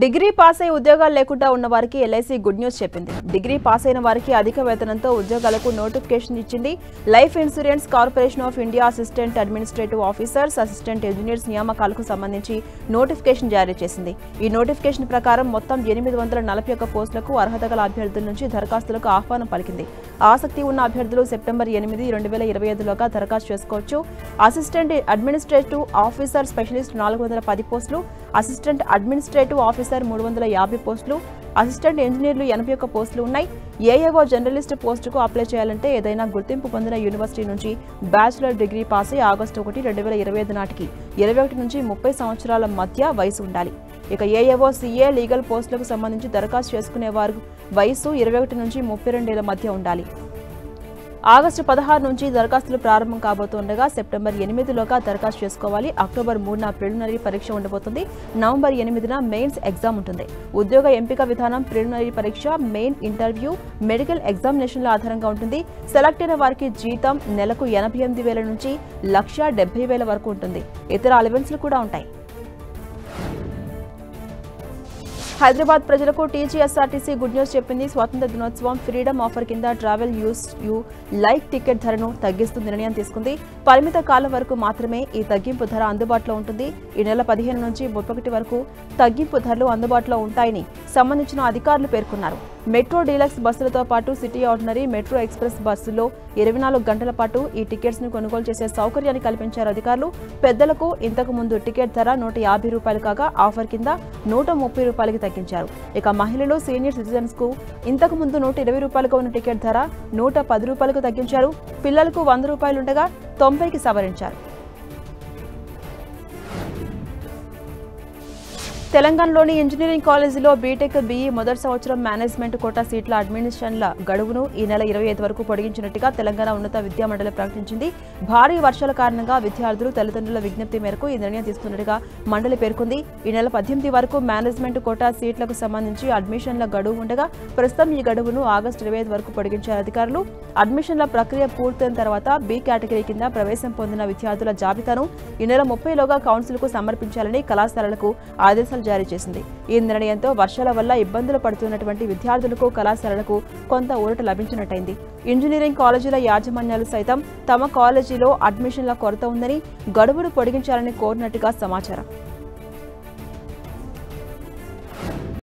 Degree pass అయి ఉద్యోగాలు లేకుండా ఉన్న వారికి ఎల్ఐసి గుడ్ న్యూస్ చెప్పింది. డిగ్రీ పాస్ అయిన వారికి అధిక వేతనంతో ఉద్యోగాలకు నోటిఫికేషన్ ఇచ్చింది. Life insurance corporation of India assistant administrative officers, assistant engineers నియామకాలకు సంబంధించి నోటిఫికేషన్ జారీ చేసింది. ఈ నోటిఫికేషన్ ప్రకారం మొత్తం 841 పోస్టులకు అర్హత గల అభ్యర్థుల నుంచి దరఖాస్తులకు ఆహ్వానం పలికింది. ఆసక్తి ఉన్న అభ్యర్థులు సెప్టెంబర్ 8, 2025లోగా దరఖాస్తు చేసుకోవచ్చు. అసిస్టెంట్ అడ్మినిస్ట్రేటివ్ ఆఫీసర్ స్పెషలిస్ట్ 410 పోస్టులు, అసిస్టెంట్ అడ్మినిస్ట్రేటివ్ ఆఫీసర్ 350 పోస్టులు, అసిస్టెంట్ ఇంజనీర్లు 81 పోస్టులు ఉన్నాయి. ఏఏఓ జర్నలిస్ట్ పోస్టుకు అప్లై చేయాలంటే ఏదైనా గుర్తింపు పొందిన యూనివర్సిటీ నుంచి బ్యాచిలర్ డిగ్రీ పాస్ అయి ఆగస్టు 1, 2025 నాటికి 21 నుంచి 30 సంవత్సరాల మధ్య వయసు ఉండాలి. ఇక ఏఏఓ సిఏ లీగల్ పోస్టులకు సంబంధించి దరఖాస్తు చేసుకునే వారు వయసు 21 నుంచి 32 ఏళ్ల మధ్య ఉండాలి. ఆగస్టు 16 నుంచి దరఖాస్తులు ప్రారంభం కాబోతుండగా సెప్టెంబర్ 8లోగా దరఖాస్తు చేసుకోవాలి. అక్టోబర్ 3న ప్రిలిమినరీ పరీక్ష ఉండబోతుంది. నవంబర్ 8న మెయిన్స్ ఎగ్జామ్ ఉంటుంది. ఉద్యోగ ఎంపిక విధానం ప్రిలిమినరీ పరీక్ష, మెయిన్ ఇంటర్వ్యూ, మెడికల్ ఎగ్జామినేషన్ల ఆధారంగా ఉంటుంది. సెలెక్ట్ అయిన వారికి జీతం నెలకు 88,000 నుంచి 1,70,000 వరకు ఉంటుంది. ఇతర అలవెన్స్లు కూడా ఉంటాయి. హైదరాబాద్ ప్రజలకు టీజీఎస్ఆర్టీసీ గుడ్ న్యూస్ చెప్పింది. స్వాతంత్ర దినోత్సవం ఫ్రీడమ్ ఆఫర్ కింద travel use you like ticket ధరను తగ్గిస్తూ నిర్ణయం తీసుకుంది. పరిమిత కాలం వరకు మాత్రమే ఈ తగ్గింపు ధర అందుబాటులో ఉంటుంది. ఈ నెల 15 నుంచి 31 వరకు తగ్గింపు ధరలు అందుబాటులో ఉంటాయని సంబంధించిన అధికారులు పేర్కొన్నారు. మెట్రో డీలక్స్ బస్సులతో పాటు సిటీ ఆర్డినరీ, మెట్రో ఎక్స్ప్రెస్ బస్సుల్లో 24 గంటల పాటు ఈ టికెట్స్ ను కొనుగోలు చేసే సౌకర్యాన్ని కల్పించారు అధికారులు. పెద్దలకు ఇంతకు ముందు టికెట్ ధర ₹150 కాగా ఆఫర్ కింద ₹130 తగ్గించారు. ఇక మహిళలు, సీనియర్ సిటిజన్స్ కు ఇంతకు ముందు ₹120 ఉన్న టికెట్ ధర ₹110 తగ్గించారు. పిల్లలకు ₹100 ఉండగా 90కి సవరించారు. తెలంగాణలోని ఇంజనీరింగ్ కాలేజీలో బీటెక్, బీఈ మొదటి సంవత్సరం మేనేజ్మెంట్ కోటా సీట్ల అడ్మిషన్ల గడువును ఈ నెల 25 వరకు పొడిగించినట్టుగా తెలంగాణ ఉన్నత విద్యా మండలి ప్రకటించింది. భారీ వర్షాల కారణంగా విద్యార్థులు, తల్లిదండ్రుల విజ్ఞప్తి మేరకు ఈ నిర్ణయం తీసుకున్నట్టుగా మండలి పేర్కొంది. ఈ నెల 18 వరకు మేనేజ్మెంట్ కోటా సీట్లకు సంబంధించి అడ్మిషన్ల గడువు ఉండగా ప్రస్తుతం ఈ గడువును ఆగస్టు 25 వరకు పొడిగించారు అధికారులు. అడ్మిషన్ల ప్రక్రియ పూర్తయిన తర్వాత బి కేటగిరీ కింద ప్రవేశం పొందిన విద్యార్థుల జాబితాను ఈ నెల 30లోగా కౌన్సిల్కు సమర్పించాలని కళాశాలలకు ఆదేశాలు జారీ చేసింది. ఈ నిర్ణయంతో వర్షాల వల్ల ఇబ్బందులు పడుతున్నటువంటి విద్యార్థులకు, కళాశాలలకు కొంత ఊరట లభించినట్టయింది. ఇంజనీరింగ్ కాలేజీల యాజమాన్యాలు సైతం తమ కాలేజీలో అడ్మిషన్ల కొరత ఉందని, గడువును పొడిగించాలని కోరినట్టుగా సమాచారం.